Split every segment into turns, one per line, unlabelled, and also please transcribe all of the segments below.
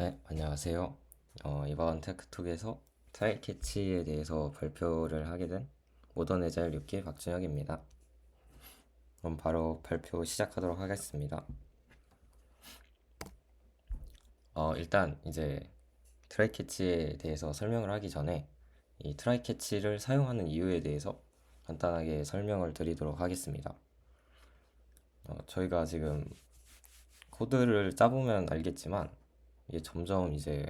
네, 안녕하세요. 이번 테크톡에서 트라이 캐치에 대해서 발표를 하게 된 모던 애자일 6기 박준혁입니다. 그럼 바로 발표 시작하도록 하겠습니다. 일단 이제 트라이 캐치에 대해서 설명을 하기 전에 이 트라이 캐치를 사용하는 이유에 대해서 간단하게 설명을 드리도록 하겠습니다. 저희가 지금 코드를 짜보면 알겠지만 이게 점점 이제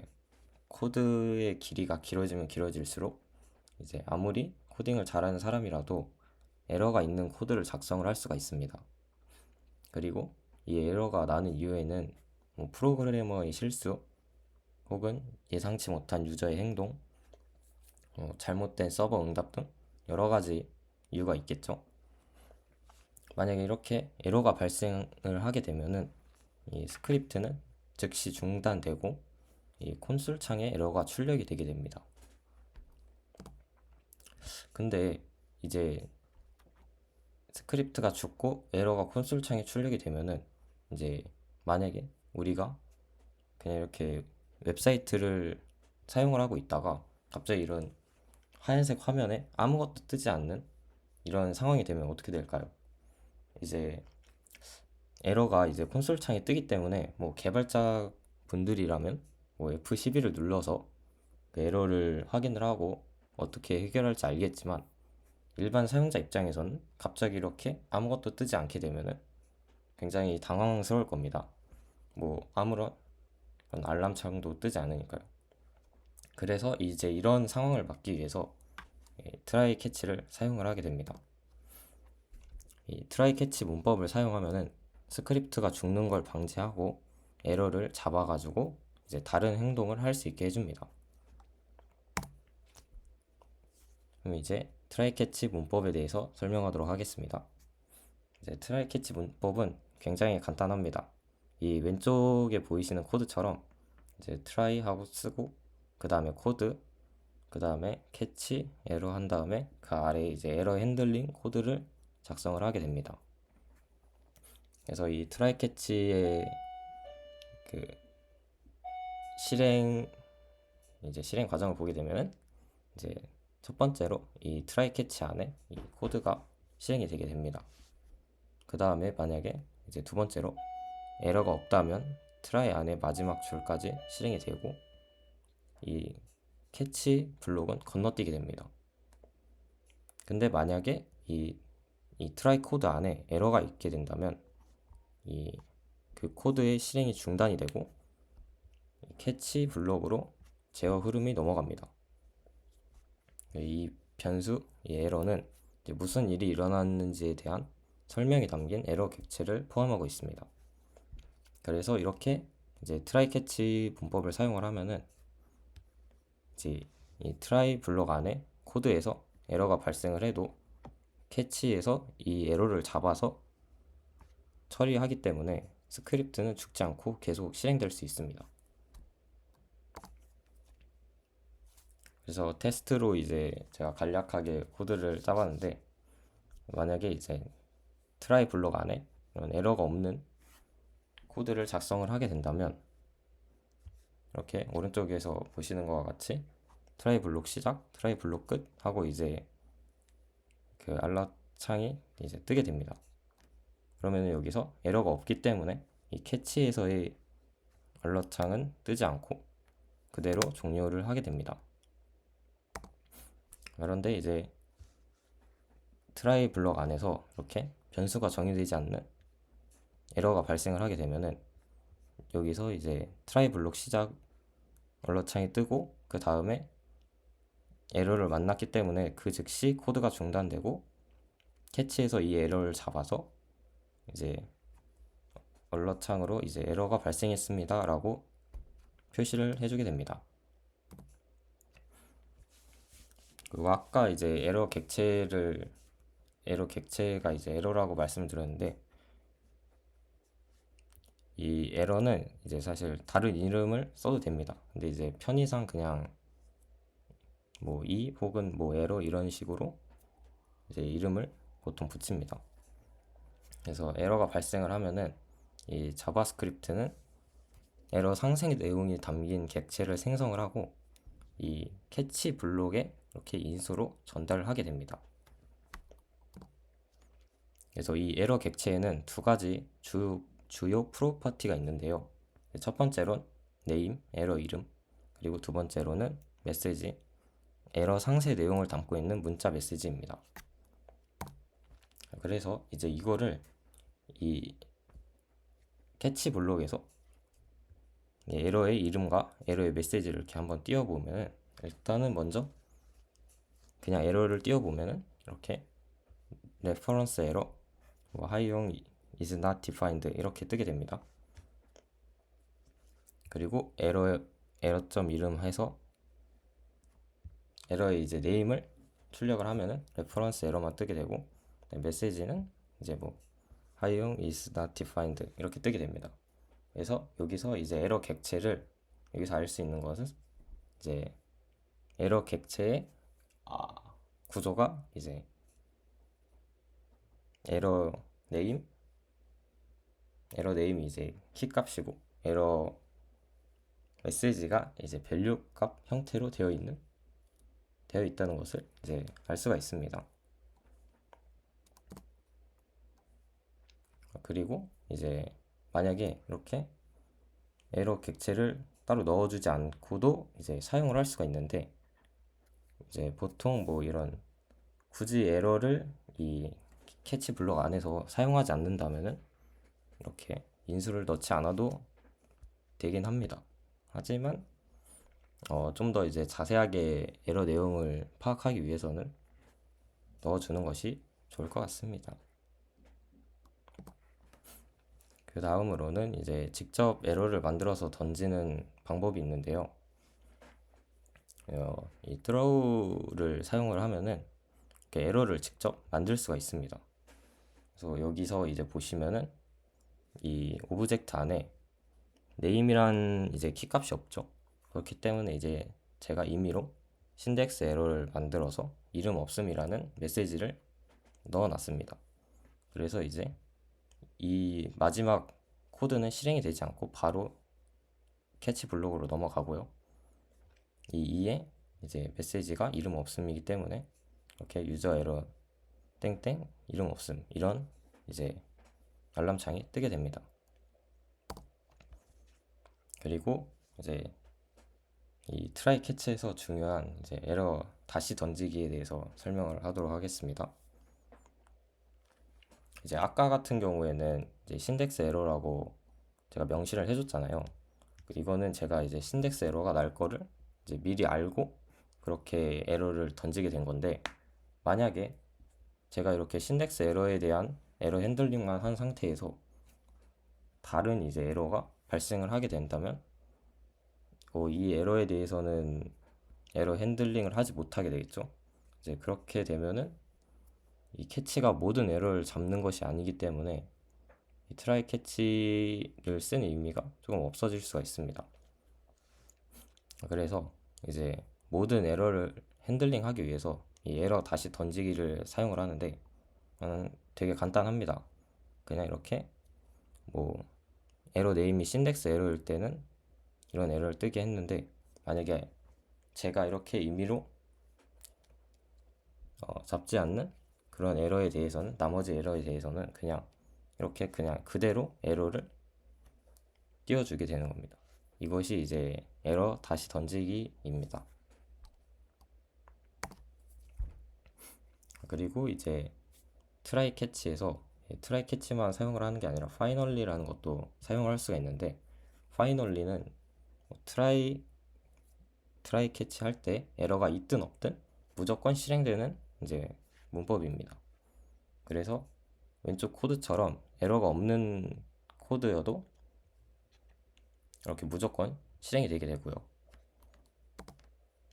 코드의 길이가 길어지면 길어질수록 이제 아무리 코딩을 잘하는 사람이라도 에러가 있는 코드를 작성을 할 수가 있습니다. 그리고 이 에러가 나는 이유에는 뭐 프로그래머의 실수 혹은 예상치 못한 유저의 행동, 잘못된 서버 응답 등 여러 가지 이유가 있겠죠. 만약에 이렇게 에러가 발생을 하게 되면은 이 스크립트는 즉시 중단되고 이 콘솔 창에 에러가 출력이 되게 됩니다. 근데 이제 스크립트가 죽고 에러가 콘솔 창에 출력이 되면은 이제 만약에 우리가 그냥 이렇게 웹사이트를 사용을 하고 있다가 갑자기 이런 하얀색 화면에 아무것도 뜨지 않는 이런 상황이 되면 어떻게 될까요? 이제 에러가 이제 콘솔 창에 뜨기 때문에 뭐 개발자 분들이라면 뭐 F12를 눌러서 그 에러를 확인을 하고 어떻게 해결할지 알겠지만 일반 사용자 입장에서는 갑자기 이렇게 아무것도 뜨지 않게 되면은 굉장히 당황스러울 겁니다. 뭐 아무런 알람창도 뜨지 않으니까요. 그래서 이제 이런 상황을 막기 위해서 트라이 캐치를 사용을 하게 됩니다. 이 트라이 캐치 문법을 사용하면은 스크립트가 죽는 걸 방지하고 에러를 잡아가지고 이제 다른 행동을 할 수 있게 해줍니다. 그럼 이제 트라이 캐치 문법에 대해서 설명하도록 하겠습니다. 이제 트라이 캐치 문법은 굉장히 간단합니다. 이 왼쪽에 보이시는 코드처럼 이제 트라이 하고 쓰고 그 다음에 코드 그 다음에 캐치 에러 한 다음에 그 아래에 이제 에러 핸들링 코드를 작성을 하게 됩니다. 그래서 이 트라이 캐치의 그 실행 이제 실행 과정을 보게 되면은 이제 첫 번째로 이 트라이 캐치 안에 이 코드가 실행이 되게 됩니다. 그 다음에 만약에 이제 두 번째로 에러가 없다면 트라이 안에 마지막 줄까지 실행이 되고 이 캐치 블록은 건너뛰게 됩니다. 근데 만약에 이 트라이 코드 안에 에러가 있게 된다면 이 그 코드의 실행이 중단이 되고 캐치 블록으로 제어 흐름이 넘어갑니다. 이 변수, 이 에러는 이제 무슨 일이 일어났는지에 대한 설명이 담긴 에러 객체를 포함하고 있습니다. 그래서 이렇게 이제 트라이 캐치 문법을 사용을 하면은 이제 이 트라이 블록 안에 코드에서 에러가 발생을 해도 캐치에서 이 에러를 잡아서 처리하기 때문에 스크립트는 죽지 않고 계속 실행될 수 있습니다. 그래서 테스트로 이제 제가 간략하게 코드를 짜봤는데 만약에 이제 트라이 블록 안에 이런 에러가 없는 코드를 작성을 하게 된다면 이렇게 오른쪽에서 보시는 것과 같이 트라이 블록 시작, 트라이 블록 끝 하고 이제 그 알람 창이 이제 뜨게 됩니다. 그러면 여기서 에러가 없기 때문에 이 캐치에서의 알람 창은 뜨지 않고 그대로 종료를 하게 됩니다. 그런데 이제 트라이 블록 안에서 이렇게 변수가 정의되지 않는 에러가 발생을 하게 되면은 여기서 이제 트라이 블록 시작 알람 창이 뜨고 그 다음에 에러를 만났기 때문에 그 즉시 코드가 중단되고 캐치에서 이 에러를 잡아서 이제 알람 창으로 이제 에러가 발생했습니다 라고 표시를 해주게 됩니다. 그리고 아까 이제 에러 객체가 이제 에러라고 말씀을 드렸는데 이 에러는 이제 사실 다른 이름을 써도 됩니다. 근데 이제 편의상 그냥 뭐 이 혹은 뭐 에러 이런 식으로 이제 이름을 보통 붙입니다. 그래서 에러가 발생을 하면은 이 자바스크립트는 에러 상세 내용이 담긴 객체를 생성을 하고 이 캐치 블록에 이렇게 인수로 전달을 하게 됩니다. 그래서 이 에러 객체에는 두 가지 주요 프로퍼티가 있는데요. 첫 번째로는 네임, 에러 이름, 그리고 두 번째로는 메시지, 에러 상세 내용을 담고 있는 문자 메시지입니다. 그래서 이제 이거를 이 캐치 블록에서 에러의 이름과 에러의 메시지를 이렇게 한번 띄워보면 일단은 먼저 그냥 에러를 띄워보면 이렇게 레퍼런스 에러, 하이용 is not defined 이렇게 뜨게 됩니다. 그리고 에러점 이름 해서 에러의 이제 네임을 출력을 하면은 레퍼런스 에러만 뜨게 되고 메시지는 이제 뭐 하이용 is not defined 이렇게 뜨게 됩니다. 그래서 여기서 이제 에러 객체를 여기서 알 수 있는 것은 이제 에러 객체의 구조가 이제 에러 네임이 이제 키 값이고 에러 메시지가 이제 밸류 값 형태로 되어 있다는 것을 이제 알 수가 있습니다. 그리고 이제 만약에 이렇게 에러 객체를 따로 넣어주지 않고도 이제 사용을 할 수가 있는데 이제 보통 뭐 이런 굳이 에러를 이 캐치 블록 안에서 사용하지 않는다면은 이렇게 인수를 넣지 않아도 되긴 합니다. 하지만 좀 더 이제 자세하게 에러 내용을 파악하기 위해서는 넣어주는 것이 좋을 것 같습니다. 그 다음으로는 이제 직접 에러를 만들어서 던지는 방법이 있는데요. 이 throw를 사용을 하면은 이렇게 에러를 직접 만들 수가 있습니다. 그래서 여기서 이제 보시면은 이 오브젝트 안에 네임이란 이제 키값이 없죠. 그렇기 때문에 이제 제가 임의로 신덱스 에러를 만들어서 이름 없음이라는 메시지를 넣어놨습니다. 그래서 이제 이 마지막 코드는 실행이 되지 않고 바로 캐치 블록으로 넘어가고요. 이 2에 이제 메시지가 이름 없음이기 때문에 이렇게 유저 에러 땡땡 이름 없음 이런 이제 알람창이 뜨게 됩니다. 그리고 이제 이 트라이 캐치에서 중요한 이제 에러 다시 던지기에 대해서 설명을 하도록 하겠습니다. 이제 아까 같은 경우에는 이제 신덱스 에러라고 제가 명시를 해줬잖아요. 이거는 제가 이제 신덱스 에러가 날 거를 이제 미리 알고 그렇게 에러를 던지게 된 건데 만약에 제가 이렇게 신덱스 에러에 대한 에러 핸들링만 한 상태에서 다른 이제 에러가 발생을 하게 된다면 이 에러에 대해서는 에러 핸들링을 하지 못하게 되겠죠. 이제 그렇게 되면은 이 캐치가 모든 에러를 잡는 것이 아니기 때문에 이 트라이 캐치를 쓰는 의미가 조금 없어질 수가 있습니다. 그래서 이제 모든 에러를 핸들링하기 위해서 이 에러 다시 던지기를 사용을 하는데 되게 간단합니다. 그냥 이렇게 뭐 에러 네임이 신덱스 에러일 때는 이런 에러를 뜨게 했는데 만약에 제가 이렇게 임의로 잡지 않는 그런 에러에 대해서는 나머지 에러에 대해서는 그냥 이렇게 그냥 그대로 에러를 띄워주게 되는 겁니다. 이것이 이제 에러 다시 던지기입니다. 그리고 이제 트라이 캐치에서 트라이 캐치만 사용을 하는 게 아니라 파이널리라는 것도 사용을 할 수가 있는데 파이널리는 트라이 캐치 할 때 에러가 있든 없든 무조건 실행되는 이제 문법입니다. 그래서 왼쪽 코드처럼 에러가 없는 코드여도 이렇게 무조건 실행이 되게 되고요.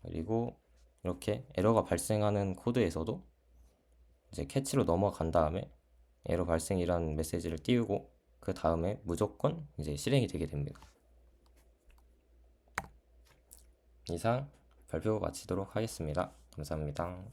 그리고 이렇게 에러가 발생하는 코드에서도 이제 캐치로 넘어간 다음에 에러 발생이라는 메시지를 띄우고 그 다음에 무조건 이제 실행이 되게 됩니다. 이상 발표 마치도록 하겠습니다. 감사합니다.